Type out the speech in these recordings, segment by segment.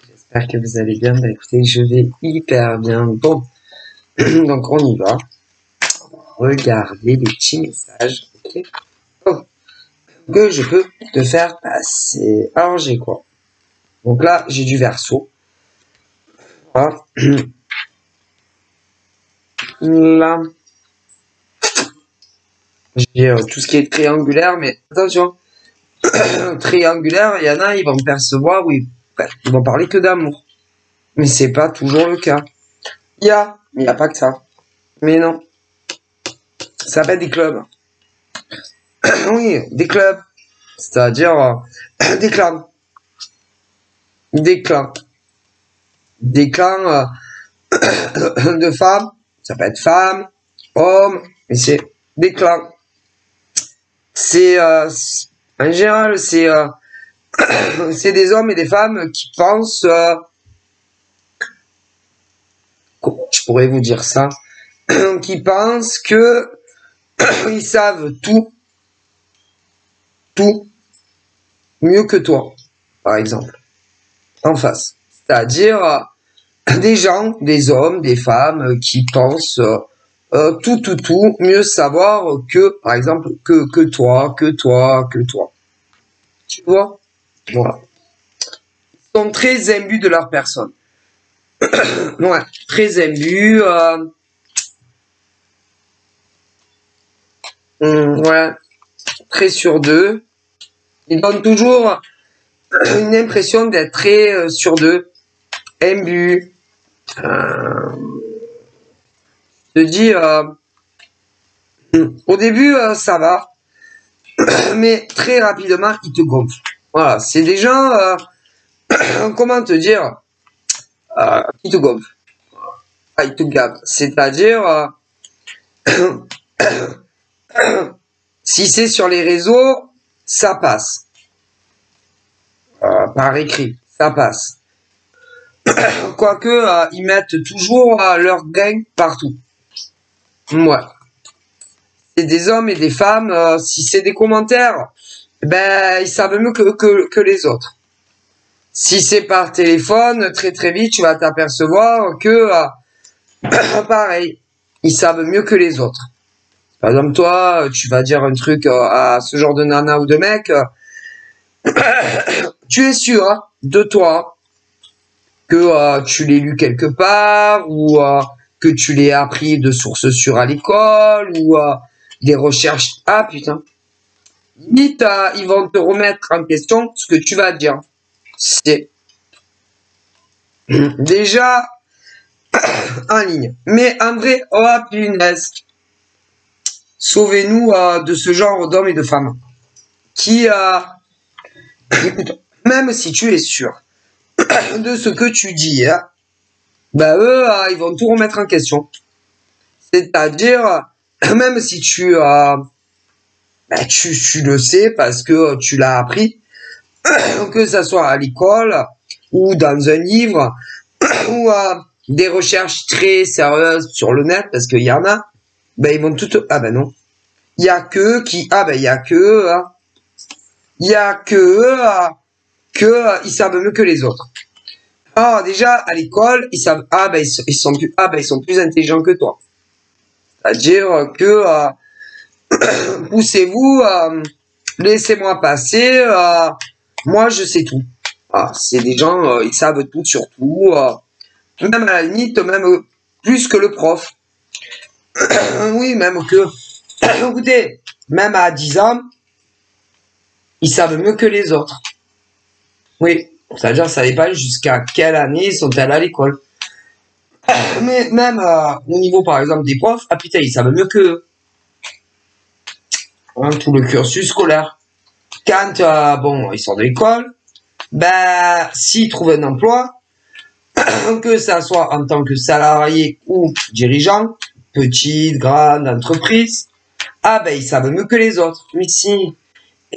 J'espère que vous allez bien. Bah, écoutez, je vais hyper bien. Bon, donc on y va. Regardez les petits messages. Ok. Oh, que je peux te faire passer. Alors j'ai quoi? Donc là, j'ai du verso. Voilà. Là, j'ai tout ce qui est triangulaire, mais attention, triangulaire, il y en a, ils vont me percevoir, oui, ils vont parler que d'amour. Mais c'est pas toujours le cas. Mais il y a pas que ça. Mais non, ça s'appelle des clubs. Oui, des clubs. C'est-à-dire des clans. Des clans. Des clans de femmes. Ça peut être femmes, hommes, mais c'est des clans. C'est en général c'est des hommes et des femmes qui pensent comment je pourrais vous dire ça, qui pensent que ils savent tout mieux que toi, par exemple, en face. C'est-à-dire des gens, des hommes, des femmes qui pensent tout mieux savoir que, par exemple, que toi. Tu vois? Voilà. Ils sont très imbus de leur personne. Ouais, très imbus. Ouais, très sûrs d'eux. Ils donnent toujours une impression d'être très sûrs d'eux, imbus. Je te dis, au début, ça va, mais très rapidement, ils te gonflent. Voilà, c'est des gens, comment te dire, qui te gonflent. Ah, ils te gavent. C'est-à-dire, si c'est sur les réseaux, ça passe. Par écrit, ça passe. Quoique, ils mettent toujours leur gang partout. Ouais. C'est des hommes et des femmes, si c'est des commentaires, ben, ils savent mieux que les autres. Si c'est par téléphone, très vite, tu vas t'apercevoir que, pareil, ils savent mieux que les autres. Par exemple, toi, tu vas dire un truc à ce genre de nana ou de mec, tu es sûr de toi que tu l'aies lu quelque part ou que tu l'aies appris de sources sûres à l'école ou des recherches. Ah putain. Limite, ils vont te remettre en question ce que tu vas dire. C'est déjà en ligne. Mais en vrai, oh punaise. Sauvez-nous de ce genre d'hommes et de femmes qui, écoute, même si tu es sûr de ce que tu dis, hein, ben eux, ils vont tout remettre en question. C'est-à-dire, même si ben, tu le sais parce que tu l'as appris, que ça soit à l'école ou dans un livre ou des recherches très sérieuses sur le net parce qu'il y en a, ben ils vont tout. Ah ben non, il y a que qui. Ah ben il y a que ils savent mieux que les autres. Ah déjà à l'école ils savent ils sont plus intelligents que toi. C'est-à-dire que poussez-vous, laissez-moi passer, moi je sais tout. Ah, c'est des gens, ils savent tout sur tout, même à la limite, même plus que le prof. Oui, même que, écoutez, même à 10 ans, ils savent mieux que les autres. Oui, c'est-à-dire ça dépend jusqu'à quelle année ils sont allés à l'école. Mais même au niveau par exemple des profs, ah putain, ils savent mieux que tout le cursus scolaire. Quand bon, ils sortent de l'école, ben s'ils trouvent un emploi, que ça soit en tant que salarié ou dirigeant, petite, grande entreprise, ah ben ils savent mieux que les autres. Mais si.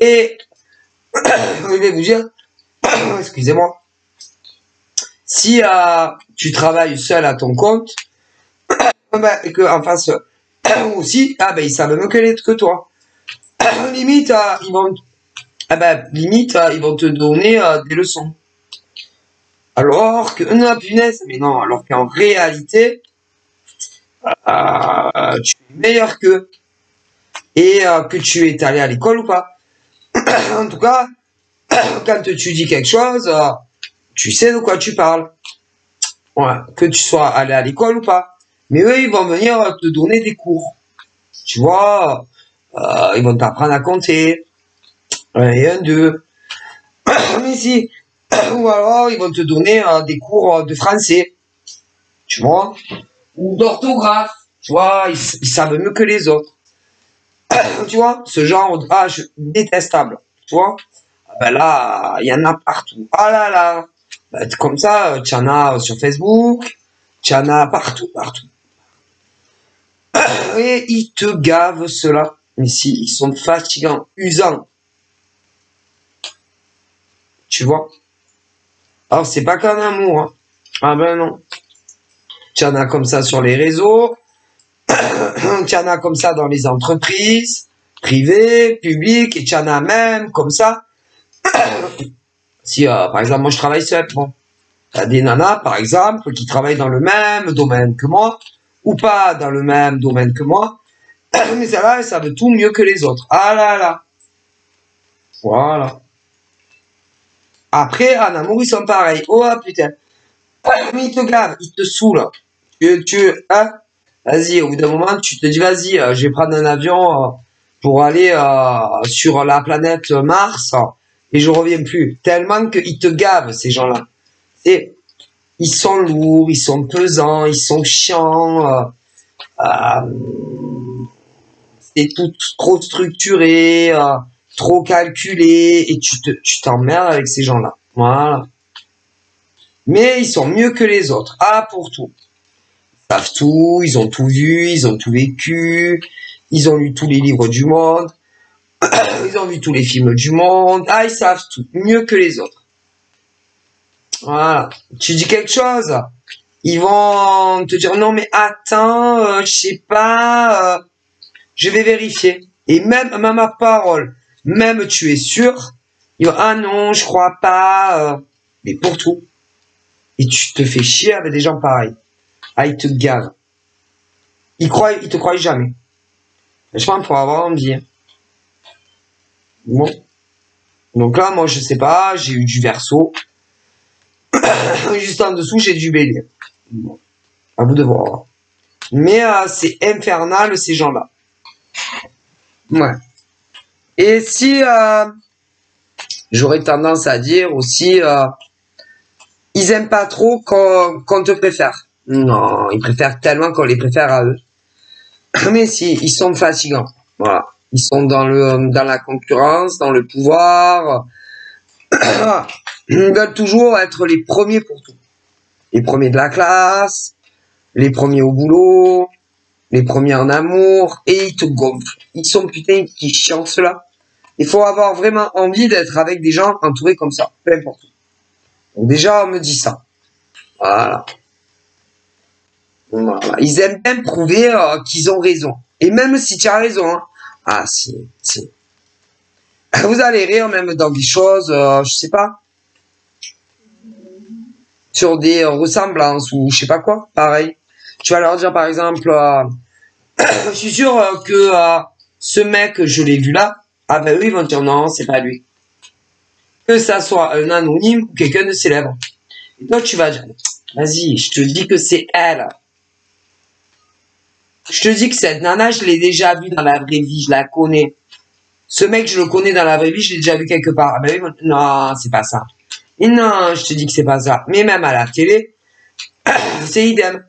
Et je vais vous dire, excusez-moi, si tu travailles seul à ton compte, ben, et que en face aussi, ah ben ils savent mieux que toi. Limite, ils vont, limite, ils vont te donner des leçons. Alors que, non, punaise, mais non, alors qu'en réalité, tu es meilleur qu'eux. Et que tu es allé à l'école ou pas. En tout cas, quand tu dis quelque chose, tu sais de quoi tu parles. Ouais, que tu sois allé à l'école ou pas. Mais eux, ils vont venir te donner des cours. Tu vois, ils vont t'apprendre à compter. Et un, deux. Mais si. Ou alors, ils vont te donner des cours de français. Tu vois. Ou d'orthographe. Tu vois, ils savent mieux que les autres. Tu vois, ce genre d'âge détestable. Tu vois. Ben là, il y en a partout. Ah là là. Ben, comme ça, tu en as sur Facebook. Tu en as partout, partout. Et ils te gavent, ceux-là. Mais si, ils sont fatigants, usants. Tu vois. Alors, c'est pas qu'un amour. Hein. Ah ben non. Tu en as comme ça sur les réseaux. Tu en as comme ça dans les entreprises, privées, publiques. Et tu en as même comme ça. Si, par exemple, moi, je travaille seul. Bon. T'as des nanas, par exemple, qui travaillent dans le même domaine que moi. Ou pas dans le même domaine que moi. Mais celles-là, elles savent tout mieux que les autres. Ah là là. Voilà. Après, en amour, ils sont pareils. Oh putain. Mais ils te gavent, ils te saoulent. Hein? Vas-y, au bout d'un moment, tu te dis, vas-y, je vais prendre un avion pour aller sur la planète Mars et je reviens plus. Tellement qu'ils te gavent, ces gens-là. Et ils sont lourds, ils sont pesants, ils sont chiants. C'est tout trop structuré, trop calculé et tu t'emmerdes avec ces gens-là. Voilà. Mais ils sont mieux que les autres. Ah, pour tout. Ils savent tout, ils ont tout vu, ils ont tout vécu, ils ont lu tous les livres du monde, ils ont vu tous les films du monde. Ah, ils savent tout, mieux que les autres. Voilà. Tu dis quelque chose, ils vont te dire non mais attends, je sais pas, je vais vérifier. Et même ma parole, même tu es sûr, ils vont ah non, je crois pas, mais pour tout. Et tu te fais chier avec des gens pareils. Ah, ils te gavent. Ils te croient jamais. Je pense pour avoir envie. Bon. Donc là, moi, je sais pas, j'ai eu du Verseau. Juste en dessous, j'ai du Bélier. Bon. À vous de voir. Mais c'est infernal, ces gens-là. Ouais. Et si j'aurais tendance à dire aussi, ils aiment pas trop qu'on te préfère. Non, ils préfèrent tellement qu'on les préfère à eux. Mais si, ils sont fatigants. Voilà. Ils sont dans la concurrence, dans le pouvoir. Ils veulent toujours être les premiers pour tout. Les premiers de la classe, les premiers au boulot, les premiers en amour, et ils te gonflent. Ils sont putain qui chiants ceux-là. Il faut avoir vraiment envie d'être avec des gens entourés comme ça, peu importe. Donc déjà, on me dit ça. Voilà. Voilà. Ils aiment bien prouver qu'ils ont raison. Et même si tu as raison, hein. Ah si. Vous allez rire même dans des choses, je sais pas, sur des ressemblances ou je sais pas quoi, pareil. Tu vas leur dire par exemple, je suis sûr que ce mec, je l'ai vu là, ah ben eux ils vont dire non, c'est pas lui. Que ça soit un anonyme ou quelqu'un de célèbre. Et toi tu vas dire, vas-y, je te dis que c'est elle. Je te dis que cette nana, je l'ai déjà vue dans la vraie vie, je la connais. Ce mec, je le connais dans la vraie vie, je l'ai déjà vu quelque part. Ah ben oui, non, c'est pas ça. Et non, je te dis que c'est pas ça. Mais même à la télé, c'est idem.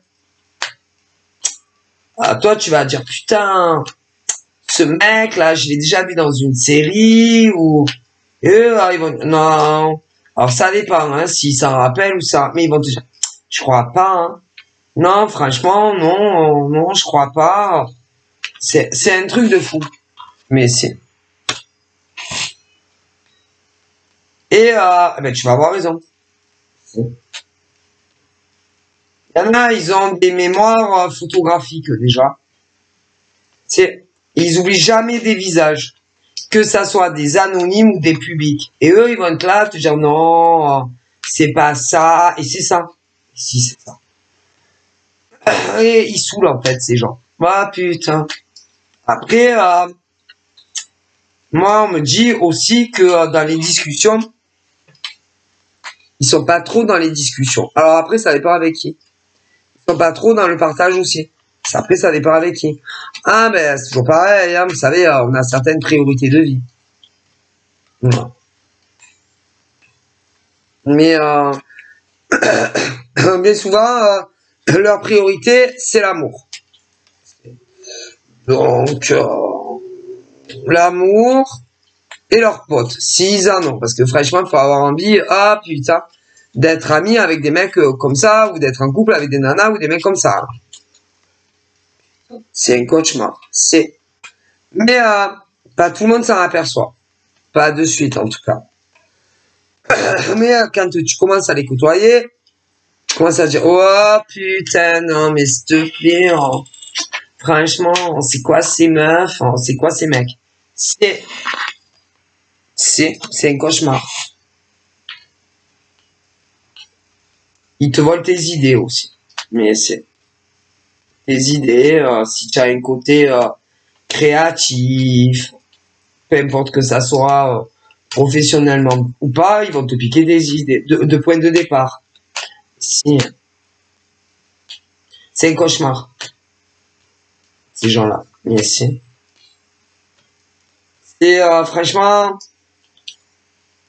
Toi, tu vas dire, putain, ce mec-là, je l'ai déjà vu dans une série, ou... Et eux, ils vont... Non. Alors, ça dépend, hein, s'ils s'en rappellent ou ça. Mais ils vont te dire, je crois pas, hein. Non, franchement, non, je crois pas. C'est un truc de fou. Mais c'est... Et, ben, tu vas avoir raison. Il y en a, ils ont des mémoires photographiques, déjà. Ils oublient jamais des visages. Que ça soit des anonymes ou des publics. Et eux, ils vont être là, te dire non, c'est pas ça, et c'est ça. Si, c'est ça. Et ils saoulent, en fait, ces gens. Ah, putain. Après, moi, on me dit aussi que dans les discussions, ils sont pas trop dans les discussions. Alors après, ça dépend avec qui. Ils sont pas trop dans le partage aussi. Après, ça dépend avec qui. Ah, ben, c'est toujours pareil, hein, vous savez, on a certaines priorités de vie. Voilà. Mais bien souvent, leur priorité, c'est l'amour. Donc, l'amour et leurs potes, s'ils en ont. Parce que franchement, il faut avoir envie, ah putain, d'être ami avec des mecs comme ça, ou d'être en couple avec des nanas ou des mecs comme ça. C'est un cauchemar. C'est. Mais pas tout le monde s'en aperçoit. Pas de suite, en tout cas. Mais quand tu commences à les côtoyer, tu commences à dire, oh putain, non, mais s'il te plaît, oh, franchement, c'est quoi ces meufs, oh, c'est quoi ces mecs? C'est un cauchemar. Ils te volent tes idées aussi. Mais c'est tes idées, si tu as un côté créatif, peu importe que ça soit professionnellement ou pas, ils vont te piquer des idées de point de départ. Si. C'est un cauchemar. Ces gens-là. Mais si. Et franchement,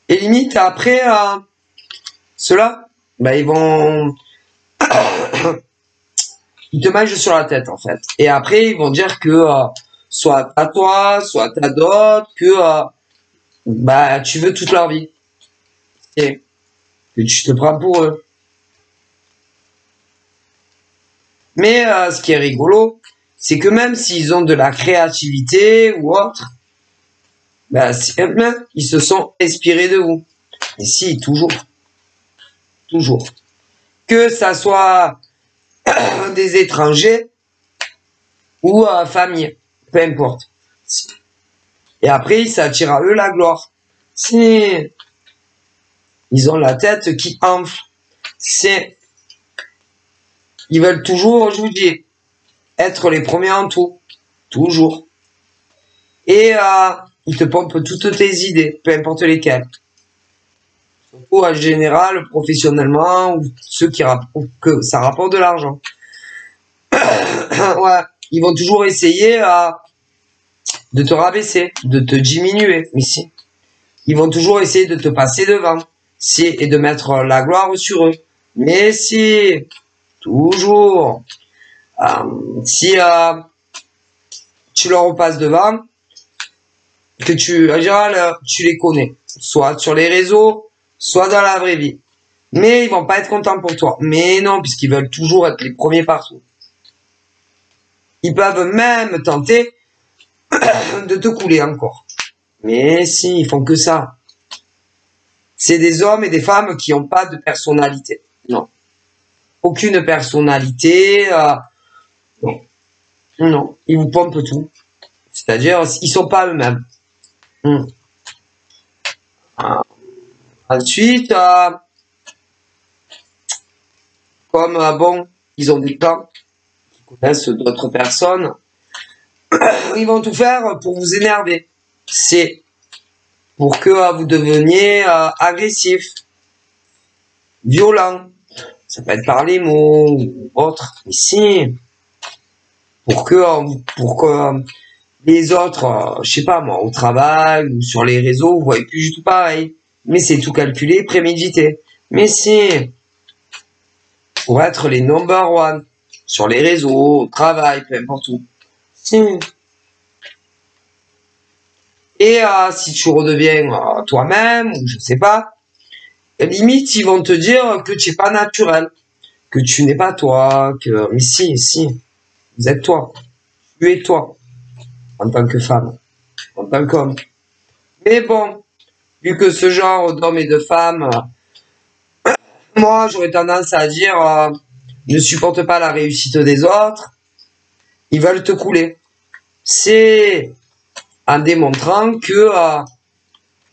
et limite après, ceux-là, bah ils vont, ils te mangent sur la tête en fait. Et après ils vont dire que soit à toi, soit à d'autres, que bah tu veux toute leur vie et que tu te prends pour eux. Mais ce qui est rigolo, c'est que même s'ils ont de la créativité ou autre, bah ils se sont inspirés de vous. Et si, toujours. Toujours. Que ça soit des étrangers ou famille, peu importe. Et après, ça attire à eux la gloire. Si ils ont la tête qui enfle, c'est ils veulent toujours, je vous dis, être les premiers en tout, toujours. Et ils te pompent toutes tes idées, peu importe lesquelles. Ou en général, professionnellement, ou ceux que ça rapporte de l'argent. Ouais, ils vont toujours essayer de te rabaisser, de te diminuer. Mais si, ils vont toujours essayer de te passer devant, et de mettre la gloire sur eux. Mais si, toujours, si tu leur repasses devant, que en général, tu les connais, soit sur les réseaux, soit dans la vraie vie. Mais ils vont pas être contents pour toi. Mais non, puisqu'ils veulent toujours être les premiers partout. Ils peuvent même tenter de te couler encore. Mais si, ils font que ça. C'est des hommes et des femmes qui n'ont pas de personnalité. Non. Aucune personnalité. Non. Non. Ils vous pompent tout. C'est-à-dire, ils sont pas eux-mêmes. Ensuite, comme bon, ils ont des plans, ils connaissent d'autres personnes, ils vont tout faire pour vous énerver. C'est pour que vous deveniez agressif, violent. Ça peut être par les mots ou autre. Mais si, pour que les autres, je sais pas moi, au travail ou sur les réseaux, vous voyez plus du tout pareil. Mais c'est tout calculé, prémédité. Mais si, pour être les number one sur les réseaux, au travail, peu importe où. Si. Et si tu redeviens toi-même, ou je sais pas, limite ils vont te dire que tu es pas naturel, que tu n'es pas toi, que mais si, vous êtes toi, tu es toi, en tant que femme, en tant qu'homme. Mais bon, vu que ce genre d'hommes et de femmes, moi j'aurais tendance à dire ne supporte pas la réussite des autres, ils veulent te couler. C'est en démontrant que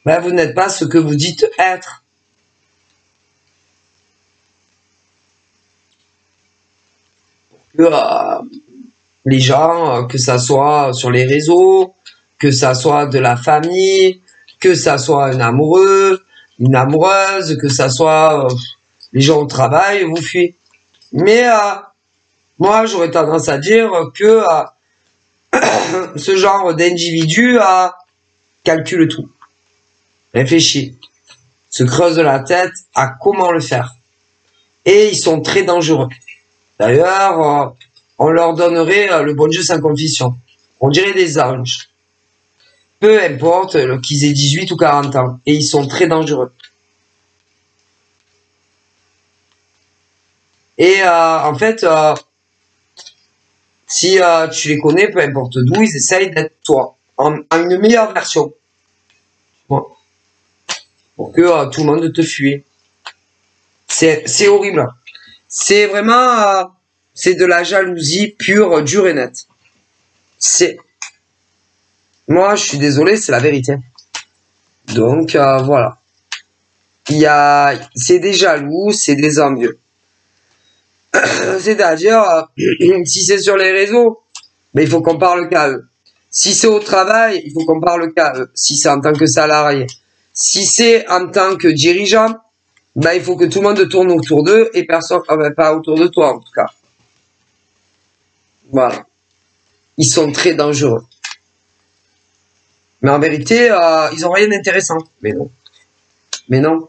vous n'êtes pas ce que vous dites être. que les gens, que ça soit sur les réseaux, que ça soit de la famille, que ça soit un amoureux, une amoureuse, que ça soit les gens au travail, vous fuyez. Mais moi, j'aurais tendance à dire que ce genre d'individu calcule tout, réfléchit, se creuse la tête à comment le faire. Et ils sont très dangereux. D'ailleurs, on leur donnerait le bon Dieu sans confession. On dirait des anges. Peu importe qu'ils aient 18 ou 40 ans. Et ils sont très dangereux. Et en fait, si tu les connais, peu importe d'où, ils essayent d'être toi, en une meilleure version. Bon. Pour que tout le monde te fuit. C'est horrible. C'est vraiment, c'est de la jalousie pure, dure et nette. Moi, je suis désolé, c'est la vérité. Donc, voilà. C'est des jaloux, c'est des envieux. C'est-à-dire, si c'est sur les réseaux, ben, il faut qu'on parle qu'à eux. Si c'est au travail, il faut qu'on parle qu'à eux. Si c'est en tant que salarié. Si c'est en tant que dirigeant, ben, il faut que tout le monde tourne autour d'eux et personne, pas autour de toi, en tout cas. Voilà. Ils sont très dangereux. Mais en vérité, ils ont rien d'intéressant. Mais non. Mais non.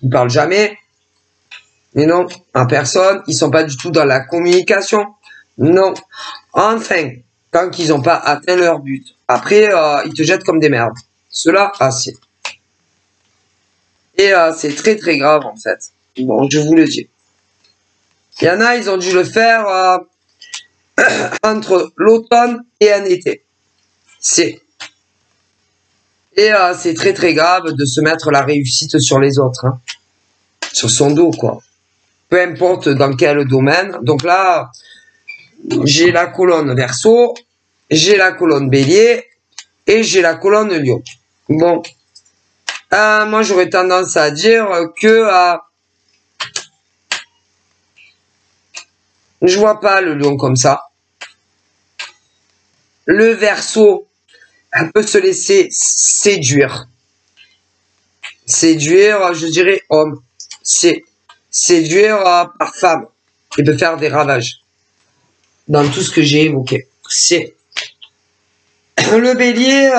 Ils parlent jamais. Mais non. En personne. Ils sont pas du tout dans la communication. Non. Enfin. Tant qu'ils n'ont pas atteint leur but. Après, ils te jettent comme des merdes. Cela, c'est. Et c'est très très grave en fait. Bon, je vous le dis. Il y en a, ils ont dû le faire entre l'automne et un été. Et c'est très très grave de se mettre la réussite sur les autres. Hein. Sur son dos, quoi. Peu importe dans quel domaine. Donc là, j'ai la colonne Verseau, j'ai la colonne Bélier et j'ai la colonne Lion. Bon. Moi, j'aurais tendance à dire que je vois pas le Lion comme ça. Le Verseau peut se laisser séduire. Séduire, je dirais homme. Séduire par femme. Il peut faire des ravages. Dans tout ce que j'ai évoqué. Le Bélier,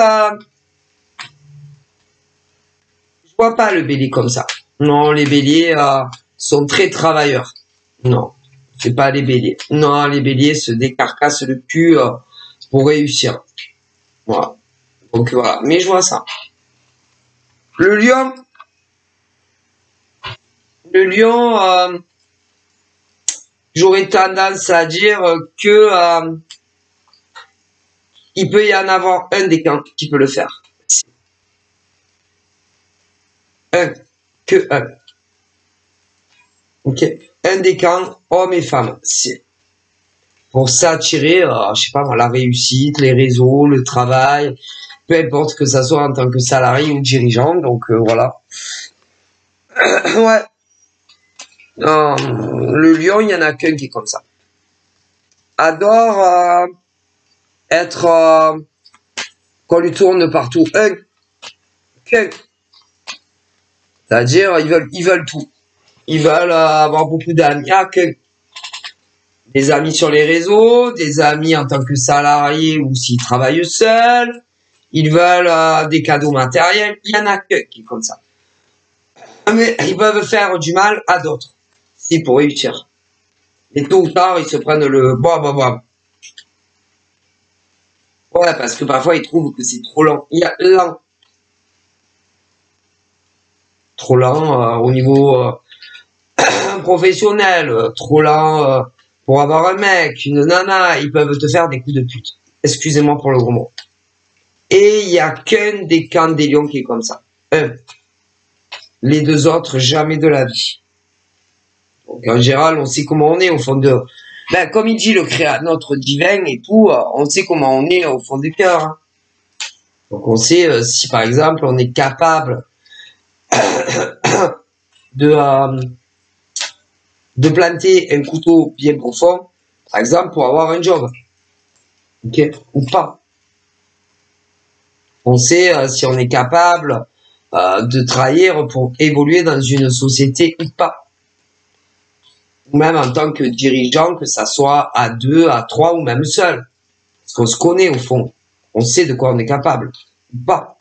je vois pas le Bélier comme ça. Non, les Béliers sont très travailleurs. Non, c'est pas les Béliers. Non, les Béliers se décarcassent le cul pour réussir. Voilà. Donc voilà, mais je vois ça. Le Lion, j'aurais tendance à dire que il peut y en avoir un des camps qui peut le faire. Un. Ok. Un des camps, hommes et femmes. C'est pour s'attirer, je sais pas moi, la réussite, les réseaux, le travail, peu importe que ça soit en tant que salarié ou dirigeant. Donc voilà. Ouais. Le Lion, il y en a qu'un qui est comme ça. Adore être qu'on lui tourne partout. Qu'un. C'est-à-dire, ils veulent tout. Ils veulent avoir beaucoup d'amis. Des amis sur les réseaux, des amis en tant que salariés ou s'ils travaillent seuls. Ils veulent des cadeaux matériels. Il y en a que qui comme ça. Mais ils peuvent faire du mal à d'autres. C'est pour réussir. Et tôt ou tard, ils se prennent le bon. Ouais, parce que parfois, ils trouvent que c'est trop lent. Il y a lent. Trop lent au niveau professionnel. Trop lent pour avoir un mec, une nana. Ils peuvent te faire des coups de pute. Excusez-moi pour le gros mot. Et il y a qu'un des camps des lions qui est comme ça. Les deux autres, jamais de la vie. Donc, en général, on sait comment on est au fond de... Ben, comme il dit le créateur, notre divin et tout, on sait comment on est au fond du cœur. Hein. Donc, on sait si, par exemple, on est capable de planter un couteau bien profond Par exemple, pour avoir un job. Ok? Ou pas. On sait si on est capable de trahir pour évoluer dans une société ou pas. Ou même en tant que dirigeant, que ça soit à 2, à 3 ou même seul. Parce qu'on se connaît au fond. On sait de quoi on est capable. Ou pas.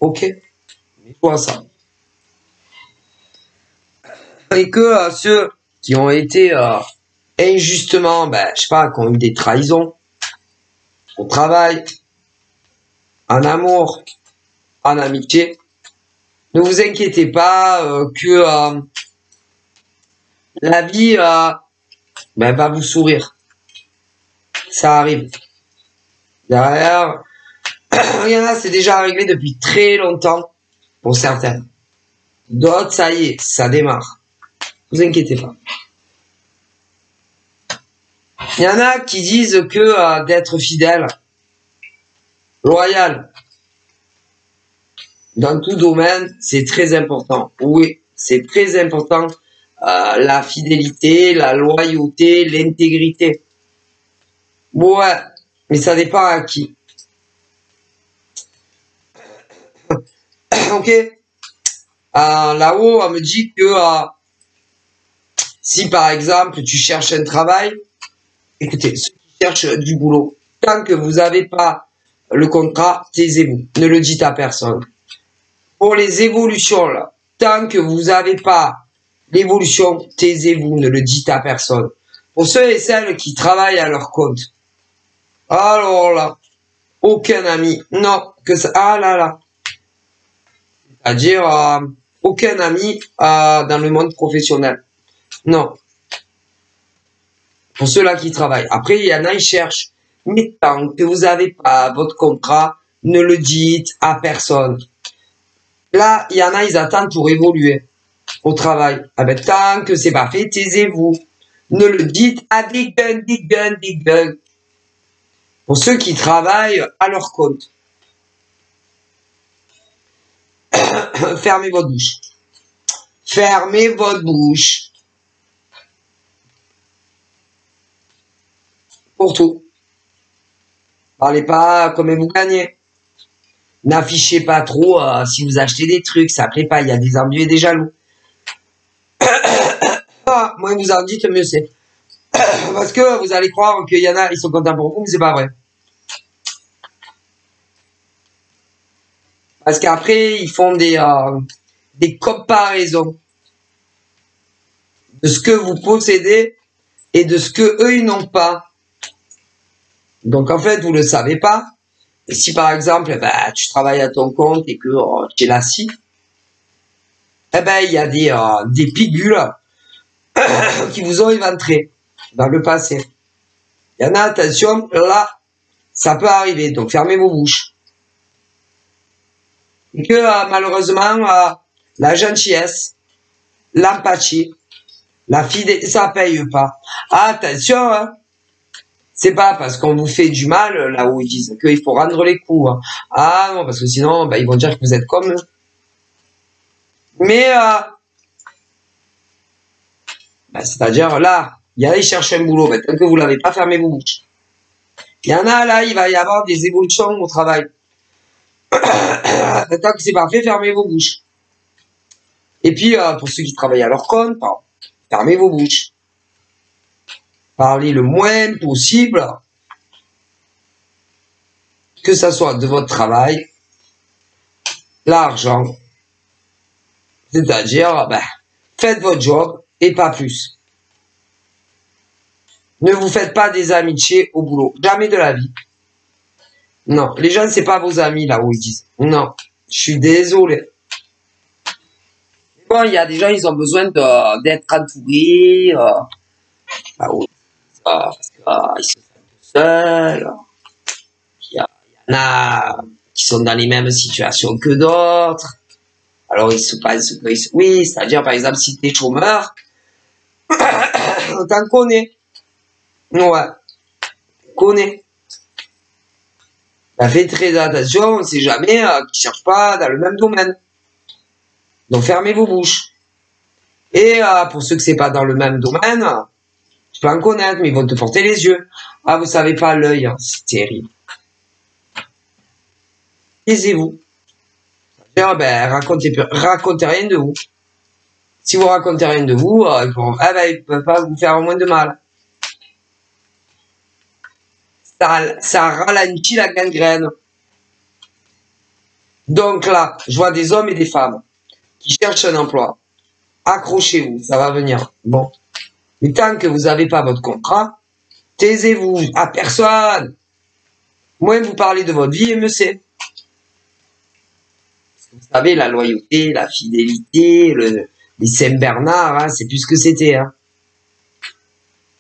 Ok? Mais quoi ça? Et que ceux qui ont été injustement, je sais pas, qui ont eu des trahisons au travail, en amour, en amitié, ne vous inquiétez pas que la vie va vous sourire. Ça arrive. Derrière, il y en a, c'est déjà réglé depuis très longtemps pour certains. D'autres, ça y est, ça démarre. Ne vous inquiétez pas. Il y en a qui disent que d'être fidèle, loyal, dans tout domaine, c'est très important. Oui, c'est très important. La fidélité, la loyauté, l'intégrité. Ouais, mais ça dépend à qui. Ok. Là-haut, on me dit que si par exemple tu cherches un travail, écoutez, ceux qui cherchent du boulot, tant que vous n'avez pas le contrat, taisez-vous. Ne le dites à personne. Pour les évolutions, là, tant que vous n'avez pas l'évolution, taisez-vous. Ne le dites à personne. Pour ceux et celles qui travaillent à leur compte, alors là, aucun ami. Non, que ça. Ah là là. C'est-à-dire, aucun ami dans le monde professionnel. Non. Pour ceux-là qui travaillent. Après, il y en a, ils cherchent. Mais tant que vous n'avez pas votre contrat, ne le dites à personne. Là, il y en a, ils attendent pour évoluer au travail. Ah ben, tant que c'est pas fait, taisez-vous. Ne le dites à des guns. Pour ceux qui travaillent à leur compte. Fermez votre bouche. Fermez votre bouche. Pour tout. Parlez pas combien vous gagnez. N'affichez pas trop si vous achetez des trucs. Ça plaît pas. Il y a des envieux et des jaloux. Moins vous en dites, mieux c'est. Parce que vous allez croire qu'il y en a, ils sont contents pour vous, mais c'est pas vrai. Parce qu'après, ils font des comparaisons de ce que vous possédez et de ce que eux ils n'ont pas. Donc en fait, vous le savez pas. Et si par exemple, tu travailles à ton compte et que tu es la scie, il y a des pilules qui vous ont éventré dans le passé. Il y en a, attention, là, ça peut arriver. Donc fermez vos bouches. Et que malheureusement, la gentillesse, l'empathie, la fidélité, ça paye pas. Attention, hein. C'est pas parce qu'on vous fait du mal, là où ils disent qu'il faut rendre les coups. Hein. Ah non, parce que sinon, ils vont dire que vous êtes comme eux. Mais, c'est-à-dire, là, il y en a, ils cherchent un boulot. Tant que vous l'avez pas, fermez vos bouches. Il y en a, là, il va y avoir des évolutions au travail. Tant que c'est pas fait, fermez vos bouches. Et puis, pour ceux qui travaillent à leur compte, fermez vos bouches. Parlez le moins possible, que ça soit de votre travail, l'argent, c'est-à-dire, faites votre job et pas plus. Ne vous faites pas des amitiés au boulot, jamais de la vie. Non, les gens, c'est pas vos amis là où ils disent. Non, je suis désolé. Bon, il y a des gens, ils ont besoin d'être entourés, parce qu'ils se sentent seuls. Il y en a qui sont dans les mêmes situations que d'autres. Alors, ils se pensent que... Oui, c'est-à-dire, par exemple, si t'es chômeur, on t'en connaît. Ouais, connaît. Faites très attention, on ne sait jamais qu'ils ne cherchent pas dans le même domaine. Donc, fermez vos bouches. Et pour ceux que c'est pas dans le même domaine, Tu peux en connaître, mais ils vont te porter les yeux. Ah, vous savez pas l'œil, hein, c'est terrible. Taisez-vous. Ah ben, racontez rien de vous. Si vous racontez rien de vous, ils peuvent pas vous faire moins de mal. Ça ralentit la gangrène. Donc là, je vois des hommes et des femmes qui cherchent un emploi. Accrochez-vous, ça va venir. Bon. Mais tant que vous n'avez pas votre contrat, taisez-vous à personne. Moins vous parlez de votre vie et mieux c'est. Vous savez, la loyauté, la fidélité, les Saint-Bernard, hein, c'est plus ce que c'était. Hein.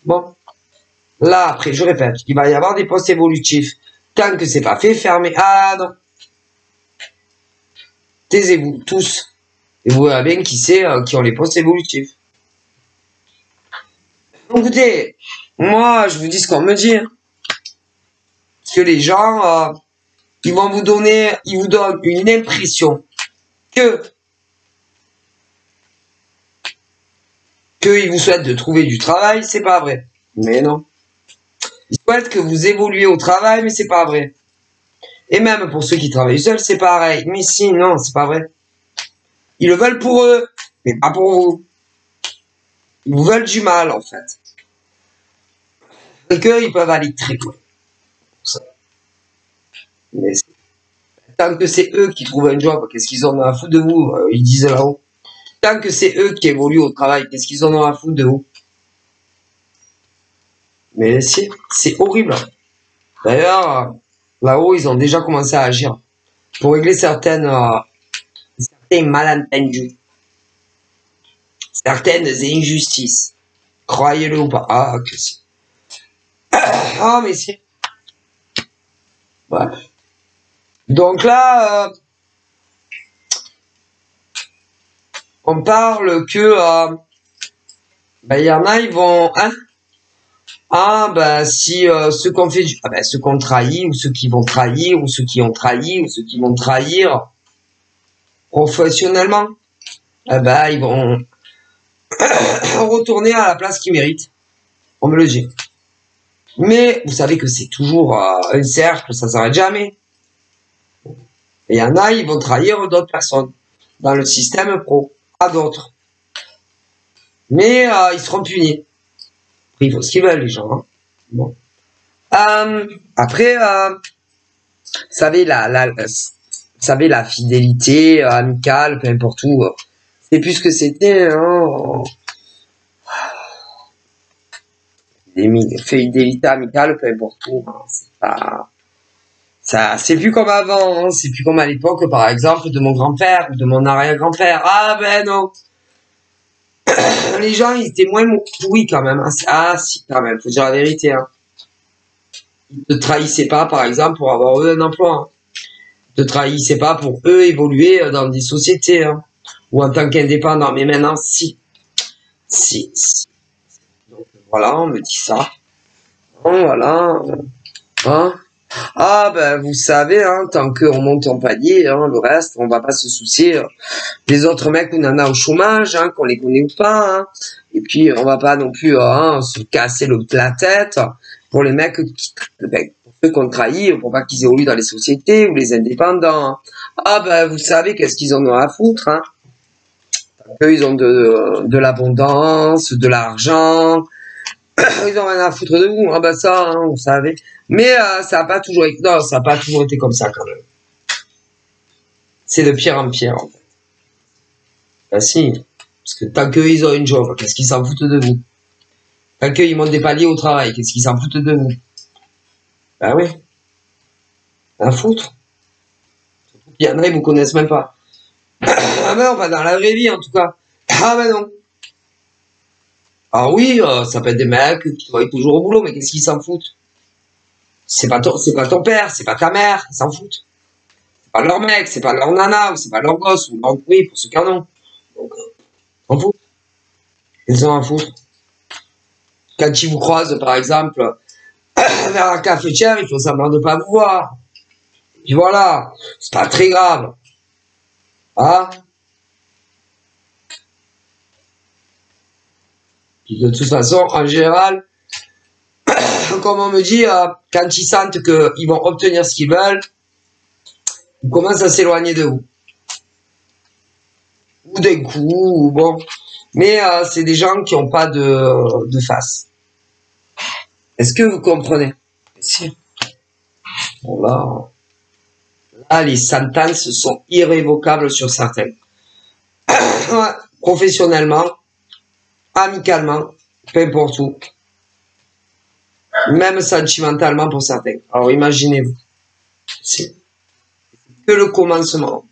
Bon. Là, après, je répète, il va y avoir des postes évolutifs. Tant que c'est pas fait, fermez. Ah non. Taisez-vous, tous. Et vous verrez bien qui c'est qui ont les postes évolutifs. Donc, écoutez, moi, je vous dis ce qu'on me dit. Que les gens, ils vous donnent une impression qu'ils vous souhaitent de trouver du travail, c'est pas vrai. Mais non. Ils souhaitent que vous évoluez au travail, mais c'est pas vrai. Et même pour ceux qui travaillent seuls, c'est pareil. Mais si, non, c'est pas vrai. Ils le veulent pour eux, mais pas pour vous. Ils vous veulent du mal, en fait. Et qu'ils peuvent aller très loin. Mais tant que c'est eux qui trouvent un job, qu'est-ce qu'ils en ont à foutre de vous? Ils disent là-haut. Tant que c'est eux qui évoluent au travail, qu'est-ce qu'ils en ont à foutre de vous? Mais si, c'est horrible. D'ailleurs, là-haut, ils ont déjà commencé à agir pour régler certains malentendus, certaines injustices. Croyez-le ou pas. Ah, que si. Ah, mais si. Ouais. Donc là, on parle que il y en a, ils vont, hein? Ah, ben, si ceux qu'on fait, ceux qu'on trahit, ou ceux qui vont trahir, ou ceux qui ont trahi, ou ceux qui vont trahir professionnellement, ils vont retourner à la place qu'ils méritent. On me le dit. Mais vous savez que c'est toujours un cercle, ça s'arrête jamais. Et il y en a, ils vont trahir d'autres personnes dans le système pro, à d'autres. Mais ils seront punis. Après, ils font ce qu'ils veulent, les gens. Hein. Bon. Après, vous savez, la fidélité amicale, peu importe où, c'est plus ce que c'était. Hein. Fidélité amicale, peu importe où. Hein. C'est pas... Ça, c'est plus comme avant, hein. C'est plus comme à l'époque, par exemple, de mon grand-père ou de mon arrière-grand-père. Ah ben non. Les gens, ils étaient moins pourris quand même. Hein. Ah si, quand même, faut dire la vérité. Hein. Ils ne trahissaient pas, par exemple, pour avoir eux un emploi. Hein. Ils ne trahissaient pas pour eux évoluer dans des sociétés. Hein. Ou en tant qu'indépendant. Mais maintenant, si. Si. Donc voilà, on me dit ça. Bon, voilà. Hein. Ah ben vous savez, hein, tant qu'on monte en palier, hein, le reste, on va pas se soucier des autres mecs ou nanas au chômage, hein, qu'on les connaît ou pas. Hein. Et puis on va pas non plus se casser la tête pour les mecs pour ceux qu'on trahit, pour pas qu'ils évoluent dans les sociétés ou les indépendants. Hein. Ah ben vous savez qu'est-ce qu'ils en ont à foutre. Hein. Eux ils ont de l'abondance, de l'argent. Ils ont rien à foutre de vous. Ah ben ça, hein, vous savez. Mais ça a pas toujours été, non, ça a pas toujours été comme ça quand même. C'est de pire en pire en fait. Ben si, parce que tant qu'eux ils ont une job, qu'est-ce qu'ils s'en foutent de vous? Tant qu'eux ils montent des paliers au travail, qu'est-ce qu'ils s'en foutent de vous? Ben oui, à foutre. Il y en a ils vous connaissent même pas. Ah ben enfin dans la vraie vie en tout cas. Ah ben non. Ah oui, ça peut être des mecs qui travaillent toujours au boulot, mais qu'est-ce qu'ils s'en foutent? C'est pas ton père, c'est pas ta mère, ils s'en foutent. C'est pas leur mec, c'est pas leur nana, ou c'est pas leur gosse, ou leur oui, pour ceux qui en ont. Donc, s'en foutent. Ils s'en foutent. Quand ils vous croisent, par exemple, vers la cafetière, il faut semblant de pas vous voir. Et puis voilà, c'est pas très grave. Hein? Puis de toute façon, en général, comme on me dit, quand ils sentent qu'ils vont obtenir ce qu'ils veulent, ils commencent à s'éloigner de vous. Ou d'un coup, ou bon. Mais c'est des gens qui n'ont pas de face. Est-ce que vous comprenez? Si. Bon, là, les sentences sont irrévocables sur certains. Professionnellement, amicalement, peu importe où. Même sentimentalement pour certains. Alors imaginez-vous. C'est que le commencement.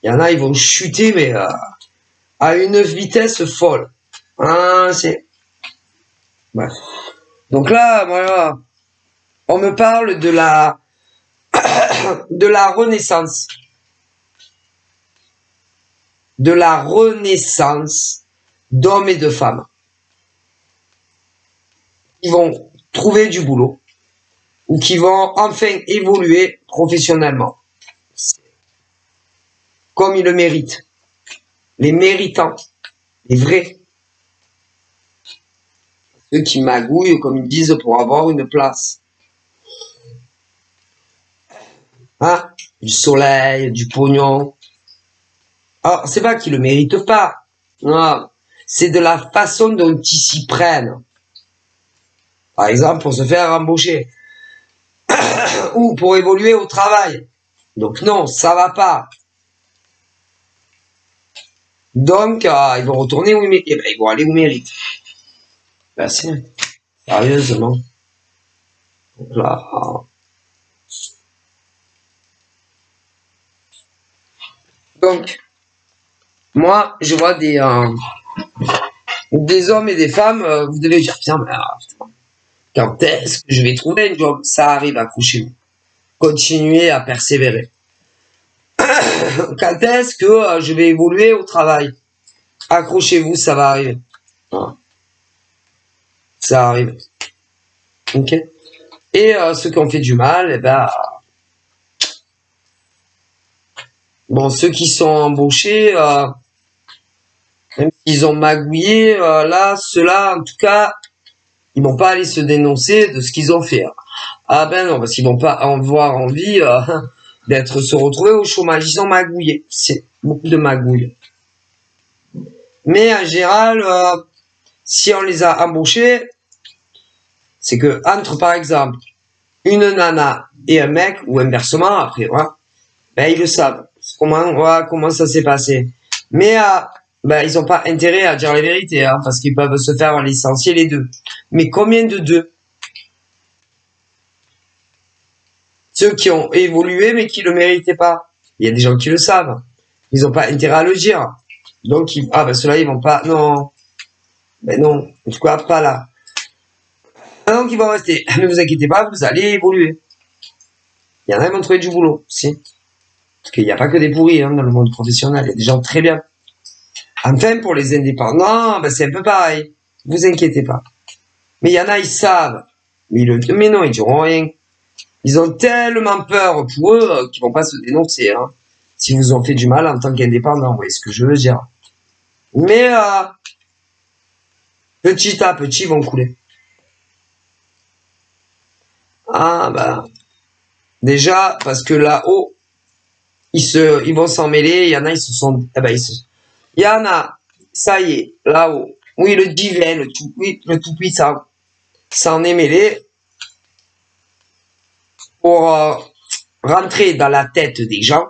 Il y en a, ils vont chuter, mais à une vitesse folle. Ah, c'est... Bref. Donc là, voilà, on me parle de la renaissance. De la renaissance d'hommes et de femmes. Qui vont trouver du boulot. Ou qui vont enfin évoluer professionnellement. Comme ils le méritent. Les méritants. Les vrais. Ceux qui magouillent, comme ils disent, pour avoir une place. Hein? Du soleil, du pognon. Alors, c'est pas qu'ils le méritent pas. Non. C'est de la façon dont ils s'y prennent. Par exemple, pour se faire embaucher. Ou pour évoluer au travail. Donc non, ça va pas. Donc, ils vont retourner où ils méritent. Eh ben, ils vont aller où ils méritent. Ben, sérieusement. Donc là... Donc, moi, je vois des hommes et des femmes, vous devez dire, putain, mais quand est-ce que je vais trouver un job? Ça arrive, accrochez-vous. Continuez à persévérer. Quand est-ce que je vais évoluer au travail? Accrochez-vous, ça va arriver. Voilà. Ça arrive. Ok. Et ceux qui ont fait du mal, eh ben... Bon, ceux qui sont embauchés, même s'ils ont magouillé, là, ceux-là, en tout cas, ils vont pas aller se dénoncer de ce qu'ils ont fait. Ah ben non, parce qu'ils vont pas avoir envie d'être se retrouver au chômage. Ils ont magouillé. C'est beaucoup de magouilles. Mais en général, si on les a embauchés, c'est que entre, par exemple, une nana et un mec, ou inversement, après, voilà, ben ils le savent. Comment ça s'est passé. Mais ben, ils n'ont pas intérêt à dire la vérité, hein, parce qu'ils peuvent se faire licencier les deux. Mais combien de deux? Ceux qui ont évolué mais qui le méritaient pas. Il y a des gens qui le savent. Ils n'ont pas intérêt à le dire. Donc, ben ceux-là, ils vont pas... Non. Ben non. En tout cas, pas là. Donc, ils vont rester. Ne vous inquiétez pas, vous allez évoluer. Il y en a qui vont trouver du boulot, si. Parce qu'il n'y a pas que des pourris hein, dans le monde professionnel. Il y a des gens très bien. Enfin, pour les indépendants, ben, c'est un peu pareil. Vous inquiétez pas. Mais il y en a, ils savent. Mais non, ils diront rien. Ils ont tellement peur pour eux qu'ils vont pas se dénoncer. Hein, si vous ont fait du mal en tant qu'indépendant, vous voyez ce que je veux dire. Mais petit à petit, ils vont couler. Ah bah déjà parce que là-haut, ils vont s'en mêler. Il y en a, ils se sont. Il y en a, ça y est, là-haut. Oui, le divin, le tout puissant, s'en est mêlé pour rentrer dans la tête des gens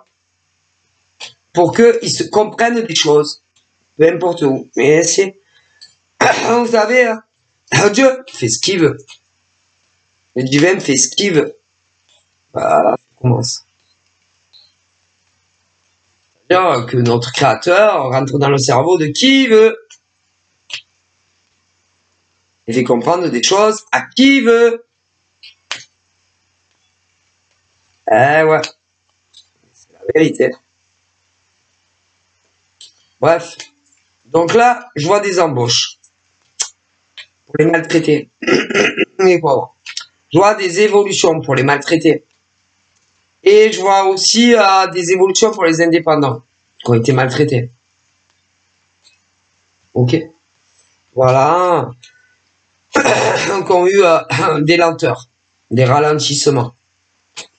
pour qu'ils se comprennent des choses, peu importe où. Mais c'est, vous savez, hein, Dieu fait ce qu'il veut. Le divin fait ce qu'il veut. Voilà, ça commence. C'est-à-dire que notre créateur rentre dans le cerveau de qui il veut. Il fait comprendre des choses à qui il veut. Eh ouais. C'est la vérité. Bref. Donc là, je vois des embauches. Pour les maltraités. Les pauvres. Je vois des évolutions pour les maltraités. Et je vois aussi des évolutions pour les indépendants qui ont été maltraités. Ok. Voilà. qui ont eu des lenteurs, des ralentissements.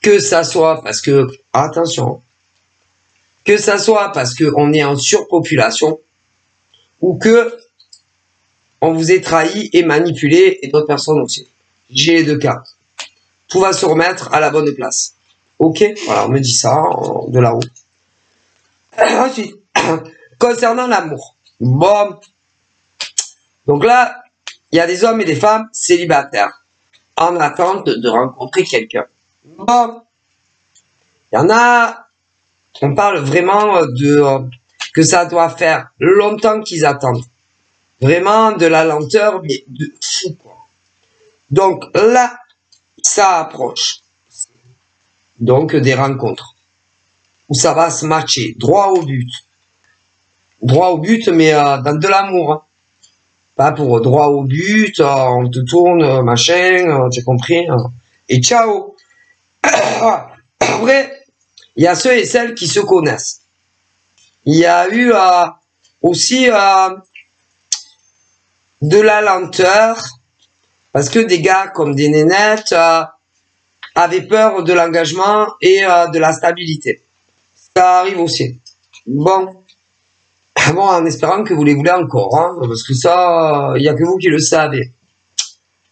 Que ça soit parce que, attention, que ça soit parce qu'on est en surpopulation ou que on vous est trahi et manipulé et d'autres personnes aussi. J'ai les deux cas. Tout va se remettre à la bonne place. Ok, voilà, on me dit ça de là-haut. Ensuite, concernant l'amour. Bon. Donc là, il y a des hommes et des femmes célibataires en attente de rencontrer quelqu'un. Bon. Il y en a, on parle vraiment de que ça doit faire longtemps qu'ils attendent. Vraiment de la lenteur, mais de fou, quoi. Donc là, ça approche. Donc des rencontres où ça va se matcher droit au but. Droit au but, mais dans de l'amour. Hein. Pas pour droit au but, on te tourne, machin, tu as compris. Et ciao. Après, il y a ceux et celles qui se connaissent. Il y a eu aussi de la lenteur, parce que des gars comme des nénettes avaient peur de l'engagement et de la stabilité. Ça arrive aussi. Bon, en espérant que vous les voulez encore, hein, parce que ça, il n'y a que vous qui le savez.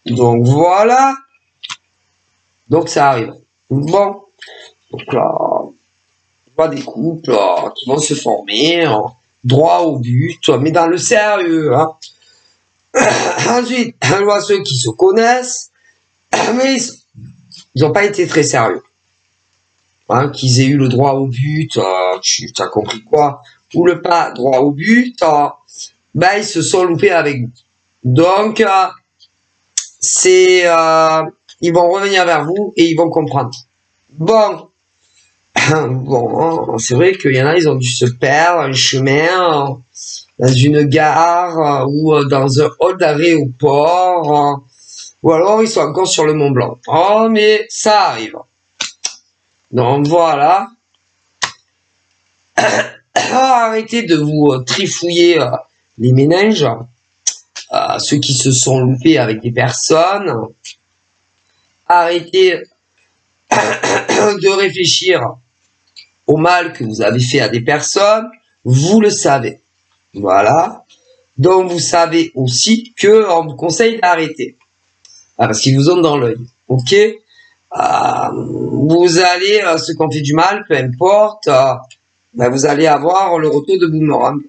Donc voilà. Donc ça arrive. Bon, donc là, on voit des couples qui vont se former, droit au but, mais dans le sérieux. Hein. Ensuite, on voit ceux qui se connaissent, mais ils n'ont pas été très sérieux. Hein, qu'ils aient eu le droit au but, tu as compris quoi, ou le pas droit au but, ils se sont loupés avec vous. Donc, ils vont revenir vers vous et ils vont comprendre. Bon, c'est vrai qu'il y en a, ils ont dû se perdre un chemin dans une gare ou dans un hall d'aéroport, ou alors ils sont encore sur le Mont Blanc. Oh, mais ça arrive. Donc voilà. Arrêtez de vous trifouiller les méninges, ceux qui se sont loupés avec des personnes. Arrêtez de réfléchir au mal que vous avez fait à des personnes. Vous le savez. Voilà. Donc vous savez aussi que on vous conseille d'arrêter. Parce qu'ils vous ont dans l'œil. Ok. Vous allez, ceux qui ont fait du mal, peu importe, vous allez avoir le retour de boomerang.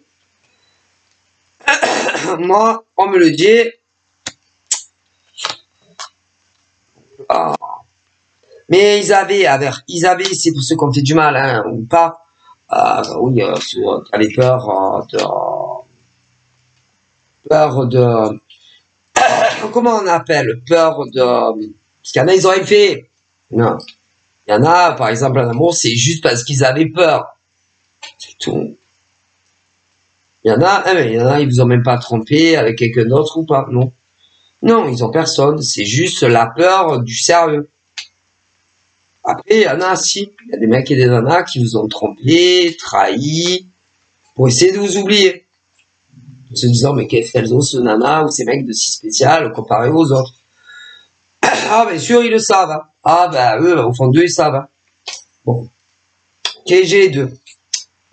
Moi, on me le dit. Mais ils avaient, c'est pour ceux qui ont fait du mal, hein, ou pas. Oui, ceux qui avaient peur de, comment on appelle, peur de, parce qu'il y en a, ils ont rien fait. Non. Il y en a, par exemple, en amour, c'est juste parce qu'ils avaient peur. C'est tout. Il y en a, ils vous ont même pas trompé avec quelqu'un d'autre ou pas, non. Non, ils ont personne, c'est juste la peur du sérieux. Après, il y en a, si, il y a des mecs et des nanas qui vous ont trompé, trahi, pour essayer de vous oublier. En se disant, mais qu'est-ce qu'elles ont, ce nana ou ces mecs de si spécial comparé aux autres. Ah, bien sûr, ils le savent. Hein. Ah, eux, au fond d'eux, ils savent. Hein. Bon. Ok, j'ai les deux.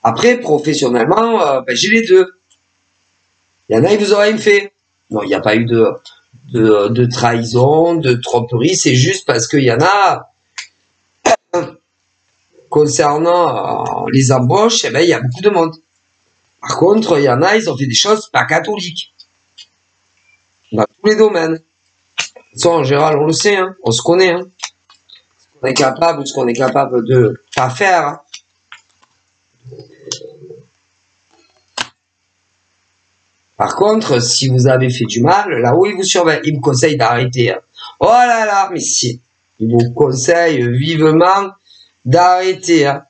Après, professionnellement, j'ai les deux. Il y en a, ils vous ont rien fait. Non, il n'y a pas eu de trahison, de tromperie. C'est juste parce qu'il y en a, concernant les embauches, il y a beaucoup de monde. Par contre, il y en a, ils ont fait des choses pas catholiques. Dans tous les domaines. Ça, en général, on le sait, hein, on se connaît. Hein. Ce qu'on est capable ou ce qu'on est capable de pas faire. Hein. Par contre, si vous avez fait du mal, là-haut, ils vous surveillent. Ils vous conseillent d'arrêter. Hein. Oh là là, mais si. Ils vous conseillent vivement d'arrêter. Hein.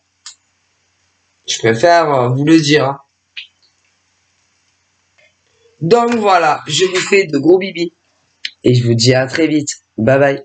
Je préfère vous le dire. Hein. Donc voilà, je vous fais de gros bibis. Et je vous dis à très vite. Bye bye.